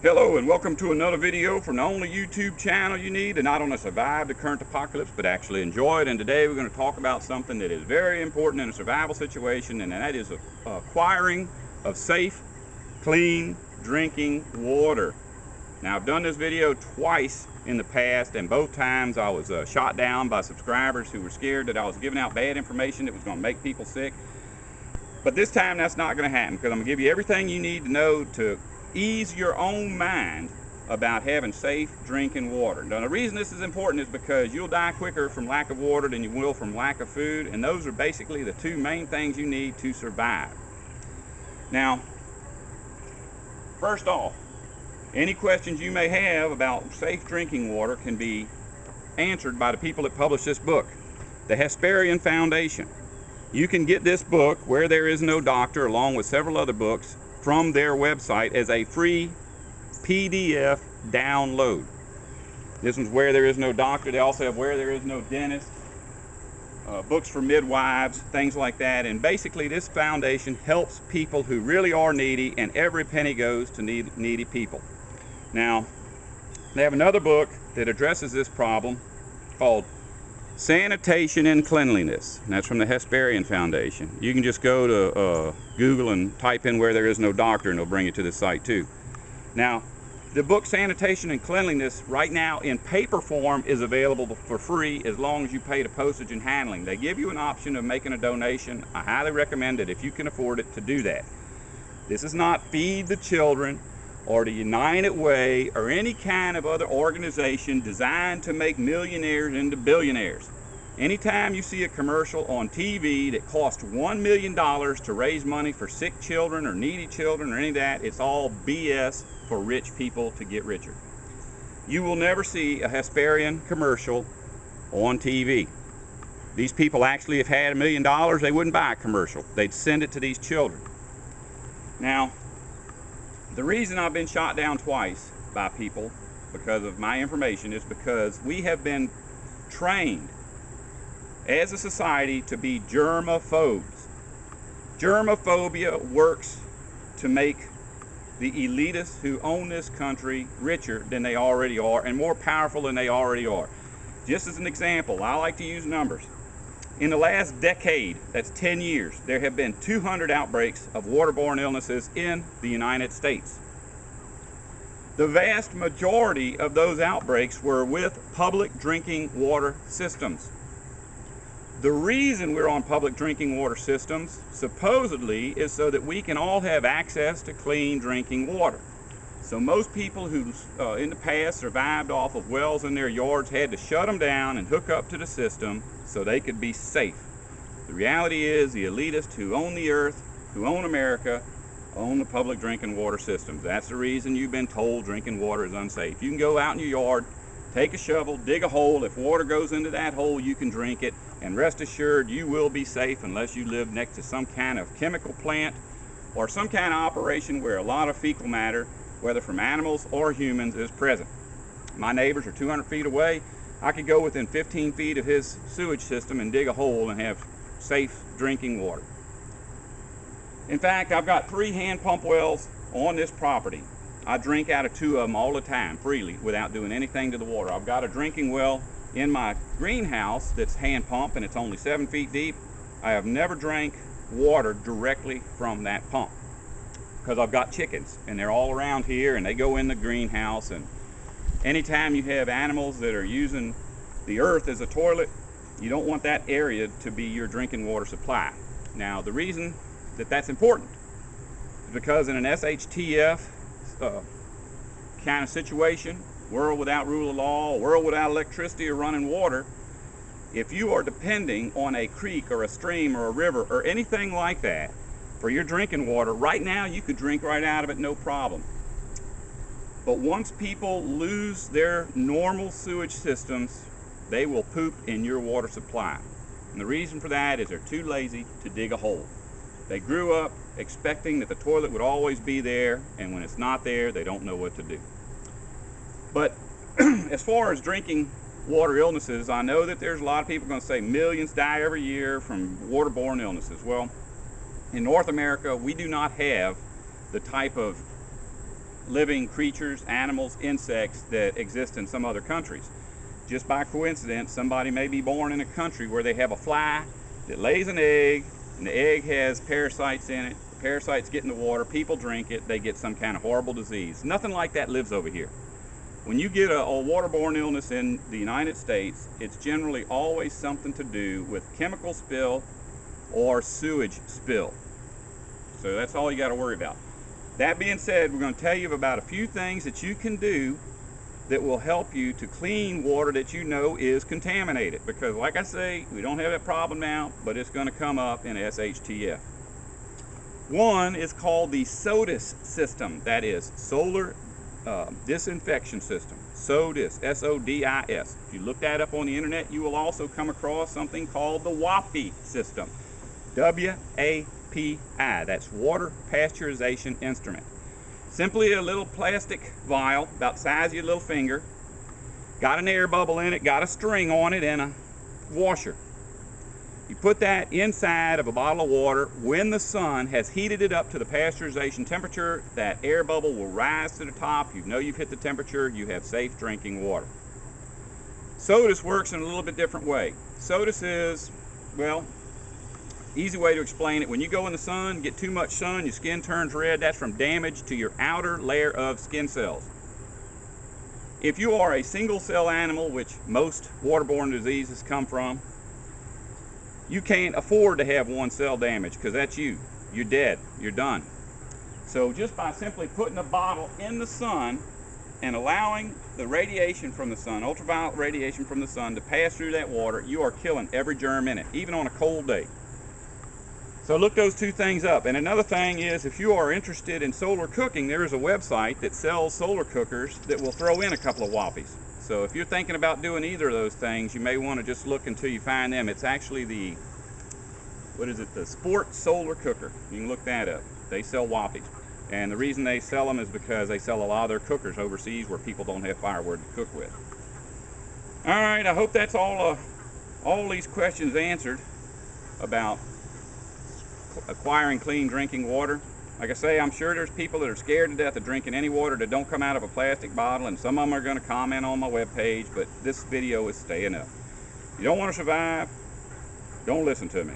Hello and welcome to another video from the only YouTube channel you need to not only survive the current apocalypse but actually enjoy it. And today we're going to talk about something that is very important in a survival situation, and that is acquiring of safe, clean drinking water. Now, I've done this video twice in the past, and both times I was shot down by subscribers who were scared that I was giving out bad information that was going to make people sick. But this time that's not going to happen, because I'm going to give you everything you need to know to ease your own mind about having safe drinking water. Now, the reason this is important is because you'll die quicker from lack of water than you will from lack of food, and those are basically the two main things you need to survive. Now, first off, any questions you may have about safe drinking water can be answered by the people that published this book, the Hesperian Foundation. You can get this book, Where There Is No Doctor, along with several other books, from their website as a free PDF download. This one's Where There Is No Doctor. They also have Where There Is No Dentist, books for midwives, things like that. And basically this foundation helps people who really are needy, and every penny goes to needy people. Now, they have another book that addresses this problem called Sanitation and Cleanliness, and that's from the Hesperian Foundation. You can just go to Google and type in Where There Is No Doctor, and it'll bring you to this site too. Now, the book Sanitation and Cleanliness right now in paper form is available for free as long as you pay the postage and handling. They give you an option of making a donation. I highly recommend it, if you can afford it, to do that. This is not Feed the Children or the United Way or any kind of other organization designed to make millionaires into billionaires. Anytime you see a commercial on TV that costs $1 million to raise money for sick children or needy children or any of that, it's all BS for rich people to get richer. You will never see a Hesperian commercial on TV. These people actually, if had $1 million, they wouldn't buy a commercial. They'd send it to these children. Now, the reason I've been shot down twice by people because of my information is because we have been trained as a society to be germaphobes. Germophobia works to make the elitists who own this country richer than they already are and more powerful than they already are. Just as an example, I like to use numbers. In the last decade, that's 10 years, there have been 200 outbreaks of waterborne illnesses in the United States. The vast majority of those outbreaks were with public drinking water systems. The reason we're on public drinking water systems, supposedly, is so that we can all have access to clean drinking water. So most people who in the past survived off of wells in their yards had to shut them down and hook up to the system so they could be safe. The reality is the elitists who own the earth, who own America, own the public drinking water systems. That's the reason you've been told drinking water is unsafe. You can go out in your yard, take a shovel, dig a hole. If water goes into that hole, you can drink it, and rest assured you will be safe unless you live next to some kind of chemical plant or some kind of operation where a lot of fecal matter, whether from animals or humans, is present. My neighbors are 200 feet away. I could go within 15 feet of his sewage system and dig a hole and have safe drinking water. In fact, I've got 3 hand pump wells on this property. I drink out of 2 of them all the time, freely, without doing anything to the water. I've got a drinking well in my greenhouse that's hand pump, and it's only 7 feet deep. I have never drank water directly from that pump, because I've got chickens and they're all around here and they go in the greenhouse, and anytime you have animals that are using the earth as a toilet, you don't want that area to be your drinking water supply. Now, the reason that that's important is because in an SHTF kind of situation, world without rule of law, world without electricity or running water, if you are depending on a creek or a stream or a river or anything like that for your drinking water, right now you could drink right out of it, no problem. But once people lose their normal sewage systems, they will poop in your water supply. And the reason for that is they're too lazy to dig a hole. They grew up expecting that the toilet would always be there, and when it's not there, they don't know what to do. But as far as drinking water illnesses, I know that there's a lot of people going to say millions die every year from waterborne illnesses. Well, in North America, we do not have the type of living creatures, animals, insects that exist in some other countries. Just by coincidence, somebody may be born in a country where they have a fly that lays an egg, and the egg has parasites in it. The parasites get in the water, people drink it, they get some kind of horrible disease. Nothing like that lives over here. When you get a waterborne illness in the United States, it's generally always something to do with chemical spill or sewage spill. So that's all you got to worry about. That being said, we're going to tell you about a few things that you can do that will help you to clean water that you know is contaminated. Because like I say, we don't have that problem now, but it's going to come up in SHTF. One is called the SODIS system. That is solar disinfection system. SODIS, S-O-D-I-S. If you look that up on the internet, you will also come across something called the WAPI system. W-A-P-I. That's water pasteurization instrument. Simply a little plastic vial about the size of your little finger. Got an air bubble in it, got a string on it, and a washer. You put that inside of a bottle of water. When the sun has heated it up to the pasteurization temperature, that air bubble will rise to the top. You know you've hit the temperature, you have safe drinking water. SODIS works in a little bit different way. SODIS is, well, easy way to explain it. When you go in the sun, get too much sun, your skin turns red. That's from damage to your outer layer of skin cells. If you are a single cell animal, which most waterborne diseases come from, you can't afford to have one cell damage because that's you. You're dead. You're done. So just by simply putting a bottle in the sun and allowing the radiation from the sun, ultraviolet radiation from the sun, to pass through that water, you are killing every germ in it, even on a cold day. So look those two things up. And another thing is, if you are interested in solar cooking, there is a website that sells solar cookers that will throw in a couple of WAPIs. So if you're thinking about doing either of those things, you may want to just look until you find them. It's actually the, what is it, the Sport Solar Cooker. You can look that up. They sell WAPIs. And the reason they sell them is because they sell a lot of their cookers overseas where people don't have firewood to cook with. All right, I hope that's all these questions answered about acquiring clean drinking water. Like I say, I'm sure there's people that are scared to death of drinking any water that don't come out of a plastic bottle, and some of them are going to comment on my webpage, but this video is staying up. If you don't want to survive, don't listen to me.